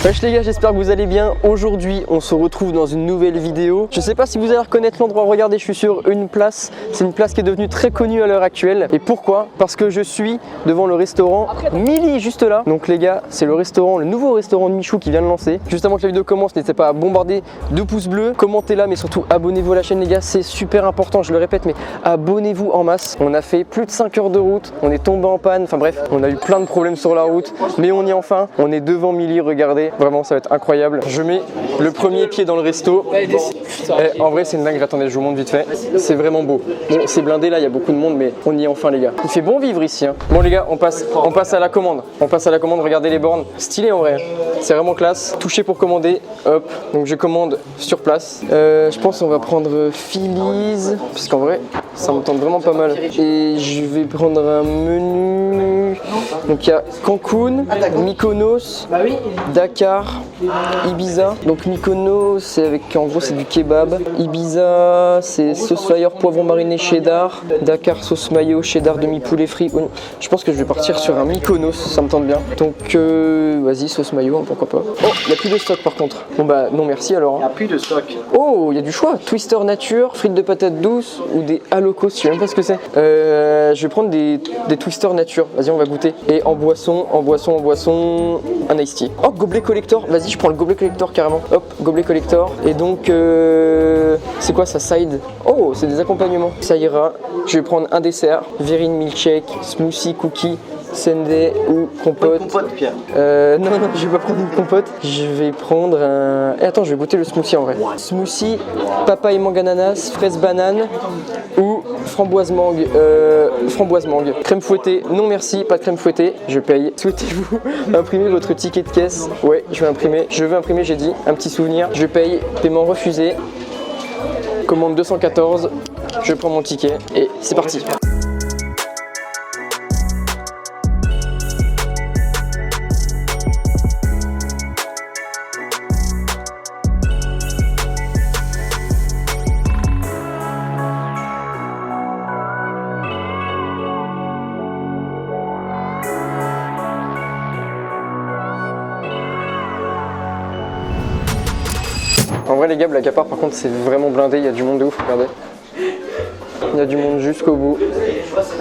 Wesh les gars, j'espère que vous allez bien. Aujourd'hui, on se retrouve dans une nouvelle vidéo. Je sais pas si vous allez reconnaître l'endroit. Regardez, je suis sur une place. C'est une place qui est devenue très connue à l'heure actuelle. Et pourquoi? Parce que je suis devant le restaurant Mili, juste là. Donc les gars, c'est le restaurant, le nouveau restaurant de Michou qui vient de lancer. Juste avant que la vidéo commence, n'hésitez pas à bombarder 2 pouces bleus, commentez là, mais surtout abonnez-vous à la chaîne les gars. C'est super important, je le répète, mais abonnez-vous en masse. On a fait plus de 5 heures de route, on est tombé en panne. Enfin bref, on a eu plein de problèmes sur la route, mais on y est enfin. On est devant Mili, regardez. Vraiment, ça va être incroyable. Je mets le premier pied dans le resto. En vrai, c'est une dingue. Attendez, je vous montre vite fait. C'est vraiment beau. Bon, c'est blindé là, il y a beaucoup de monde, mais on y est enfin, les gars. Il fait bon vivre ici. Hein. Bon, les gars, on passe à la commande. On passe à la commande. Regardez les bornes. Stylé en vrai. C'est vraiment classe. Toucher pour commander. Hop. Donc, je commande sur place. Je pense qu'on va prendre Phillies, parce qu'en vrai, ça me tente vraiment pas mal. Et je vais prendre un menu. Donc, il y a Cancun, Mykonos, Dakar, Ibiza. Donc Mykonos, c'est avec, en gros, c'est du kebab. Ibiza, c'est sauce fire, poivron mariné, cheddar. Dakar, sauce mayo, cheddar, demi-poulet frit. Je pense que je vais partir sur un Mykonos, ça me tente bien. Donc vas-y, sauce mayo, hein, pourquoi pas. Oh, il n'y a plus de stock par contre. Bon bah non merci alors. Il n'y a plus de stock. Oh, il y a du choix. Twister nature, frites de patates douces ou des halocos, je sais même pas ce que c'est. Je vais prendre des Twister nature. Vas-y, on va goûter. Et en boisson, un iced tea. Oh, gobelet collector. Vas-y, je prends le gobelet collector carrément. Hop, gobelet collector. Et donc, c'est quoi ça, side? Oh, c'est des accompagnements. Ça ira. Je vais prendre un dessert. Verine milkshake, smoothie, cookie, sundae ou compote. Une compote, Pierre. Non, je vais pas prendre une compote. Je vais prendre un... attends, je vais goûter le smoothie en vrai. Smoothie, papaye, mangue, ananas, fraise, banane ou framboise mangue. Framboise mangue. Crème fouettée, non merci, pas de crème fouettée. Je paye. Souhaitez-vous imprimer votre ticket de caisse? Ouais, je vais imprimer. Je veux imprimer, j'ai dit. Un petit souvenir. Je paye. Paiement refusé. Commande 214. Je prends mon ticket et c'est parti. En vrai les gars, Black Apart par contre c'est vraiment blindé, il y a du monde de ouf, regardez. Il y a du monde jusqu'au bout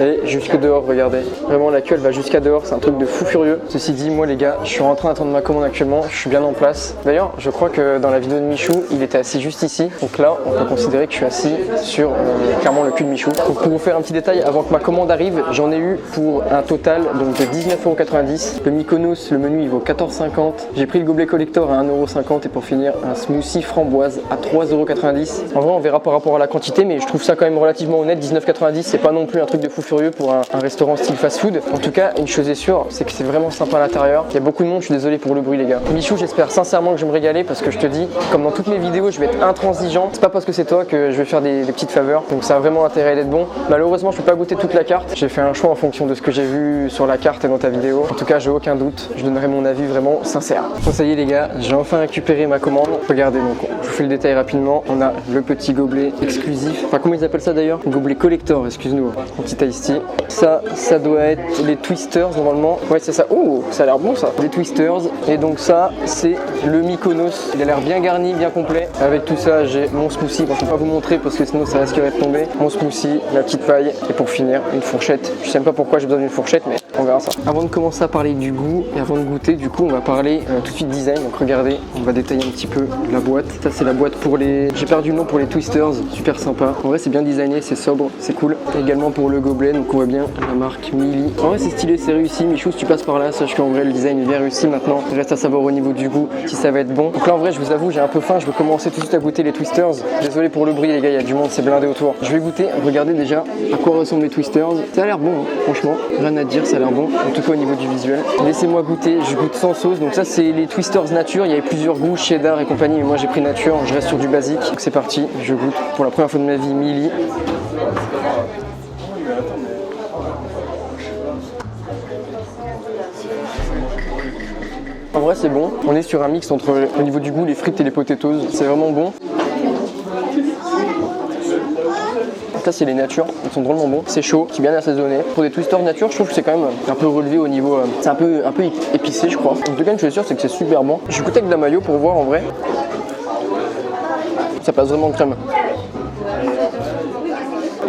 et jusque dehors, regardez. Vraiment la queue elle va jusqu'à dehors, c'est un truc de fou furieux. Ceci dit, moi les gars, je suis en train d'attendre ma commande actuellement, je suis bien en place. D'ailleurs, je crois que dans la vidéo de Michou, il était assis juste ici. Donc là, on peut considérer que je suis assis sur clairement le cul de Michou. Donc pour vous faire un petit détail, avant que ma commande arrive, j'en ai eu pour un total donc, de 19,90 €. Le Mykonos, le menu il vaut 14,50 €. J'ai pris le gobelet collector à 1,50 € et pour finir, un smoothie framboise à 3,90 €. En vrai, on verra par rapport à la quantité, mais je trouve ça quand même relativement honnête. 19,90 €, c'est pas non plus un truc de fou furieux pour un restaurant style fast-food. En tout cas, une chose est sûre, c'est que c'est vraiment sympa à l'intérieur. Il y a beaucoup de monde, je suis désolé pour le bruit les gars. Michou, j'espère sincèrement que je vais me régaler parce que je te dis, comme dans toutes mes vidéos, je vais être intransigeant. C'est pas parce que c'est toi que je vais faire des petites faveurs. Donc ça a vraiment intérêt d'être bon. Malheureusement, je peux pas goûter toute la carte. J'ai fait un choix en fonction de ce que j'ai vu sur la carte et dans ta vidéo. En tout cas, j'ai aucun doute. Je donnerai mon avis vraiment sincère. Bon, ça y est les gars, j'ai enfin récupéré ma commande. Regardez donc, je vous fais le détail rapidement. On a le petit gobelet exclusif. Enfin, comment ils appellent ça d'ailleurs? Gobelet collector, excuse-nous. Un petit iced tea. Ça doit être les Twisters normalement. Ouais, c'est ça. Oh, ça a l'air bon ça. Les Twisters. Et donc ça, c'est le Mykonos. Il a l'air bien garni, bien complet. Avec tout ça, j'ai mon smoothie. Bon, je ne peux pas vous montrer parce que sinon ça risquerait de tomber. Mon smoothie, la petite paille. Et pour finir, une fourchette. Je sais même pas pourquoi j'ai besoin d'une fourchette, mais on verra ça. Avant de commencer à parler du goût et avant de goûter, du coup, on va parler tout de suite design. Donc regardez, on va détailler un petit peu la boîte. Ça, c'est la boîte pour les... J'ai perdu le nom pour les Twisters. Super sympa. En vrai, c'est bien designé, c'est sobre, c'est cool. Et également pour le gobelet, donc on voit bien la marque Mili. En vrai c'est stylé, c'est réussi. Michou, si tu passes par là, sache qu'en vrai le design est bien réussi. Maintenant il reste à savoir au niveau du goût si ça va être bon. Donc là en vrai je vous avoue j'ai un peu faim, je veux commencer tout de suite à goûter les Twisters. Désolé pour le bruit les gars, il y a du monde, c'est blindé autour. Je vais goûter, regardez déjà à quoi ressemblent les Twisters. Ça a l'air bon hein, franchement, rien à dire, ça a l'air bon. En tout cas au niveau du visuel. Laissez-moi goûter, je goûte sans sauce. Donc ça c'est les Twisters nature, il y avait plusieurs goûts, cheddar et compagnie. Mais moi j'ai pris nature, je reste sur du basique. Donc c'est parti, je goûte pour la première fois de ma vie Mili. En vrai c'est bon, on est sur un mix entre au niveau du goût les frites et les potatoes, c'est vraiment bon. Ça c'est les natures, ils sont drôlement bons. C'est chaud, c'est bien assaisonné. Pour des twisters nature, je trouve que c'est quand même un peu relevé au niveau. C'est un peu épicé, je crois. En tout cas, une chose est sûre, c'est que c'est super bon. Je vais goûter avec de la mayo pour voir en vrai. Ça passe vraiment crème.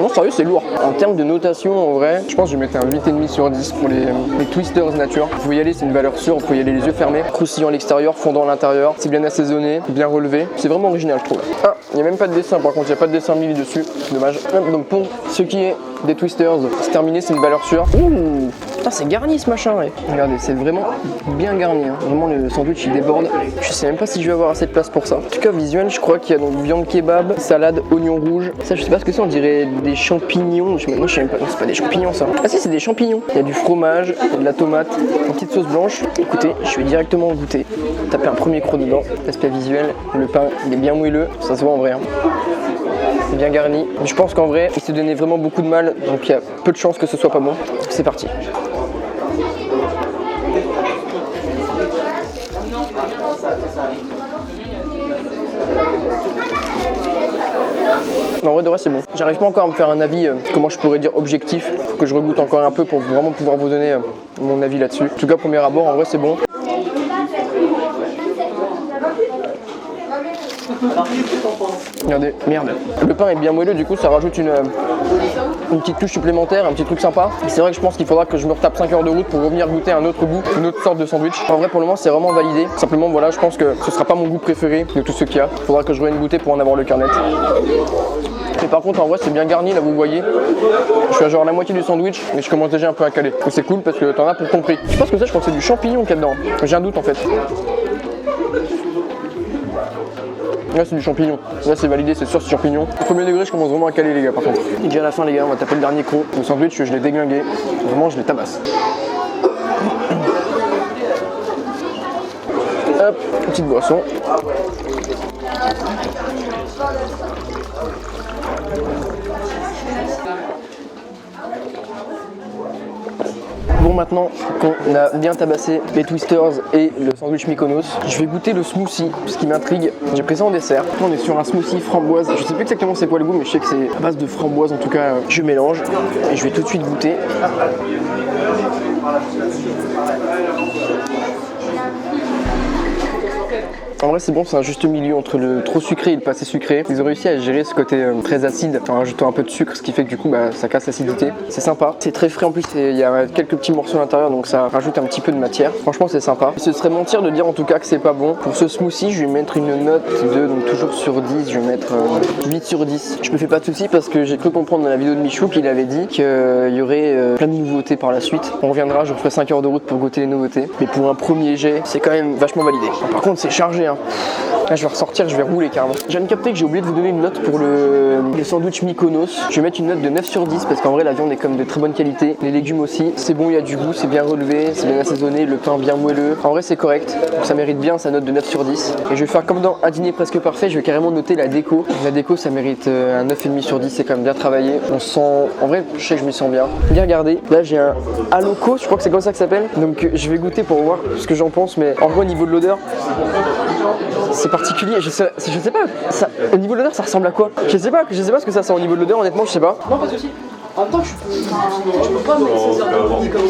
Non, sérieux, c'est lourd. En termes de notation, en vrai, je pense que je vais mettre un 8,5 sur 10 pour les twisters nature. Vous pouvez y aller, c'est une valeur sûre. Vous pouvez y aller les yeux fermés. Croustillant à l'extérieur, fondant à l'intérieur. C'est bien assaisonné, bien relevé. C'est vraiment original, je trouve. Ah, il n'y a même pas de dessin, par contre, il n'y a pas de dessin mis dessus. Dommage. Donc pour ce qui est des twisters, c'est terminé, c'est une valeur sûre. Ouh, putain, c'est garni ce machin, ouais. Regardez, c'est vraiment bien garni. Hein. Vraiment, le sandwich il déborde. Je sais même pas si je vais avoir assez de place pour ça. En tout cas, visuel, je crois qu'il y a donc viande kebab, salade, oignon rouge. Ça, je sais pas ce que c'est, on dirait des champignons. Moi, je sais même pas. Non, c'est pas des champignons, ça. Ah, si, c'est des champignons. Il y a du fromage, il y a de la tomate, une petite sauce blanche. Écoutez, je vais directement goûter. Taper un premier croc dedans. Aspect visuel, le pain, il est bien moelleux. Ça se voit en vrai. Hein. C'est bien garni. Mais je pense qu'en vrai, il s'est donné vraiment beaucoup de mal. Donc, il y a peu de chances que ce soit pas bon. C'est parti. En vrai de vrai c'est bon. J'arrive pas encore à me faire un avis, comment je pourrais dire objectif. Faut que je regoute encore un peu pour vraiment pouvoir vous donner mon avis là-dessus. En tout cas premier abord en vrai c'est bon. Regardez, merde. Le pain est bien moelleux, du coup ça rajoute une petite touche supplémentaire, un petit truc sympa. C'est vrai que je pense qu'il faudra que je me retape 5 heures de route pour revenir goûter un autre goût, une autre sorte de sandwich. En vrai pour le moment c'est vraiment validé. Simplement voilà, je pense que ce sera pas mon goût préféré de tout ce qu'il y a. Il faudra que je revienne goûter pour en avoir le cœur net. Mais par contre en vrai c'est bien garni là vous voyez. Je suis à genre la moitié du sandwich mais je commence déjà un peu à caler. Donc c'est cool parce que t'en as pour ton prix. Je pense que ça je crois que c'est du champignon qu'il y a dedans. J'ai un doute en fait. Là c'est du champignon, là c'est validé, c'est sûr c'est champignon. Au premier degré je commence vraiment à caler les gars par contre. Déjà à la fin les gars on va taper le dernier croc. Le sandwich je l'ai déglingué, vraiment je les tabasse. Hop, petite boisson. Bon maintenant qu'on a bien tabassé les twisters et le sandwich Mykonos, je vais goûter le smoothie, ce qui m'intrigue. J'ai pris ça en dessert. On est sur un smoothie framboise. Je sais plus exactement c'est quoi le goût mais je sais que c'est à base de framboise en tout cas. Je mélange et je vais tout de suite goûter. En vrai c'est bon, c'est un juste milieu entre le trop sucré et le pas assez sucré. Ils ont réussi à gérer ce côté très acide en rajoutant un peu de sucre, ce qui fait que du coup ça casse l'acidité. C'est sympa, c'est très frais en plus, il y a quelques petits morceaux à l'intérieur donc ça rajoute un petit peu de matière. Franchement c'est sympa. Ce serait mentir de dire en tout cas que c'est pas bon. Pour ce smoothie je vais mettre une note de, donc toujours sur 10, je vais mettre 8 sur 10. Je me fais pas de soucis parce que j'ai cru comprendre dans la vidéo de Michou qu'il avait dit qu'il y aurait plein de nouveautés par la suite. On reviendra, je ferai 5 heures de route pour goûter les nouveautés. Mais pour un premier jet, c'est quand même vachement validé. Par contre c'est chargé hein. Là je vais ressortir, je vais rouler carrément. J'ai viens de capter que j'ai oublié de vous donner une note pour le sandwich Mykonos. Je vais mettre une note de 9 sur 10 parce qu'en vrai la viande est comme de très bonne qualité. Les légumes aussi, c'est bon, il y a du goût, c'est bien relevé, c'est bien assaisonné, le pain bien moelleux. En vrai c'est correct, donc ça mérite bien sa note de 9 sur 10. Et je vais faire comme dans un dîner presque parfait, je vais carrément noter la déco. La déco ça mérite un 9,5 sur 10, c'est quand même bien travaillé. On sent, en vrai je sais que je me sens bien. Bien regardez, là j'ai un Aloco, je crois que c'est comme ça que ça s'appelle. Donc je vais goûter pour voir ce que j'en pense, mais en vrai au niveau de l'odeur, c'est particulier, je sais pas, ça, au niveau de l'odeur ça ressemble à quoi? Je sais pas ce que ça sent au niveau de l'odeur, honnêtement je sais pas. Non, pas de soucis. En même temps, je peux pas me laisser comme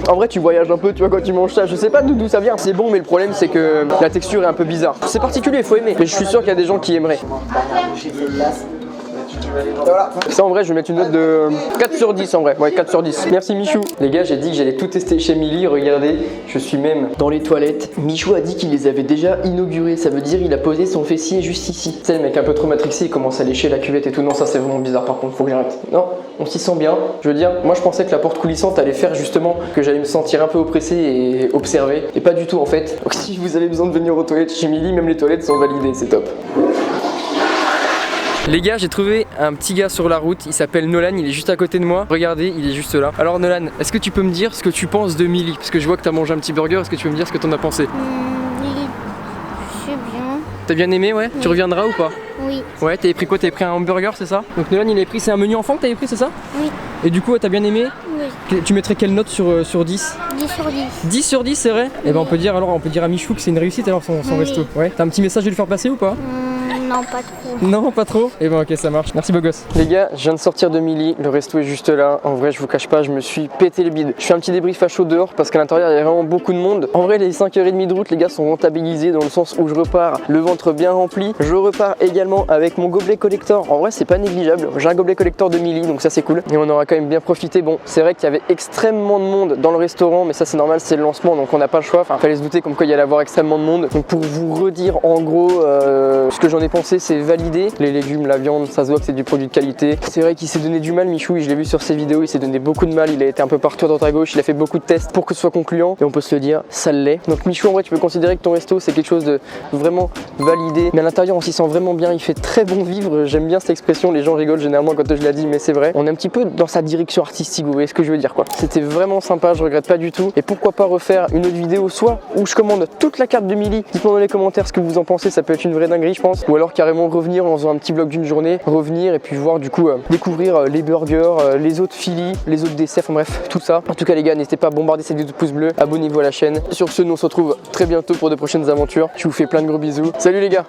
ça. En vrai tu voyages un peu, tu vois, quand tu manges ça, je sais pas d'où ça vient. C'est bon mais le problème c'est que la texture est un peu bizarre. C'est particulier, il faut aimer, mais je suis sûr qu'il y a des gens qui aimeraient. Ça en vrai je vais mettre une note de 4 sur 10 en vrai, ouais 4 sur 10. Merci Michou. Les gars j'ai dit que j'allais tout tester chez Milly, regardez, je suis même dans les toilettes. Michou a dit qu'il les avait déjà inaugurés, ça veut dire il a posé son fessier juste ici. Tu sais le mec un peu trop matrixé, il commence à lécher la cuvette et tout, non ça c'est vraiment bizarre par contre, faut que j'arrête. Non, on s'y sent bien, je veux dire, moi je pensais que la porte coulissante allait faire justement que j'allais me sentir un peu oppressé et observé, et pas du tout en fait. Donc si vous avez besoin de venir aux toilettes chez Milly, même les toilettes sont validées, c'est top. Les gars, j'ai trouvé un petit gars sur la route, il s'appelle Nolan, il est juste à côté de moi. Regardez, il est juste là. Alors Nolan, est-ce que tu peux me dire ce que tu penses de Milly? Parce que je vois que tu as mangé un petit burger, est-ce que tu peux me dire ce que tu en as pensé? C'est bien. T'as bien aimé, ouais? Oui. Tu reviendras ou pas? Oui. Ouais, t'avais pris quoi? T'avais pris un hamburger, c'est ça? Donc Nolan, il avait pris, c'est un menu enfant que t'avais pris, c'est ça? Oui. Et du coup, t'as bien aimé? Oui. Tu mettrais quelle note sur 10? 10 sur 10. 10 sur 10, c'est vrai? Et ben on peut dire à Michou que c'est une réussite alors son resto. Ouais. T'as un petit message à lui faire passer ou pas? Non, pas trop. Non, pas trop. Et ben ok, ça marche. Merci beau gosse. Les gars, je viens de sortir de Milly, le resto est juste là. En vrai, je vous cache pas, je me suis pété le bide. Je fais un petit débrief à chaud dehors parce qu'à l'intérieur, il y a vraiment beaucoup de monde. En vrai, les 5h30 de route, les gars, sont rentabilisés dans le sens où je repars le ventre bien rempli. Je repars également avec mon gobelet collector. En vrai, c'est pas négligeable. J'ai un gobelet collector de Milly, donc ça c'est cool. Et on aura quand même bien profité. Bon, c'est vrai qu'il y avait extrêmement de monde dans le restaurant, mais ça c'est normal, c'est le lancement, donc on n'a pas le choix. Enfin, fallait se douter comme quoi il y allait avoir extrêmement de monde. Donc pour vous redire en gros ce que j'en ai pensé, c'est validé. Les légumes, la viande, ça se voit que c'est du produit de qualité. C'est vrai qu'il s'est donné du mal, Michou, je l'ai vu sur ses vidéos, il s'est donné beaucoup de mal, il a été un peu partout à droite à gauche, il a fait beaucoup de tests pour que ce soit concluant et on peut se le dire, ça l'est. Donc Michou, en vrai, tu peux considérer que ton resto c'est quelque chose de vraiment validé, mais à l'intérieur on s'y sent vraiment bien, il fait très bon vivre. J'aime bien cette expression, les gens rigolent généralement quand je la dis, mais c'est vrai. On est un petit peu dans sa direction artistique, vous voyez ce que je veux dire quoi. C'était vraiment sympa, je regrette pas du tout. Et pourquoi pas refaire une autre vidéo, soit où je commande toute la carte de Milly, dites-moi dans les commentaires ce que vous en pensez, ça peut être une vraie dinguerie je pense, ou alors carrément revenir en faisant un petit vlog d'une journée, revenir et puis voir du coup découvrir les burgers, les autres filis, les autres desserts, enfin bref, tout ça. En tout cas les gars, n'hésitez pas à bombarder cette vidéo de pouces bleus, abonnez-vous à la chaîne. Sur ce, nous on se retrouve très bientôt pour de prochaines aventures. Je vous fais plein de gros bisous. Salut les gars.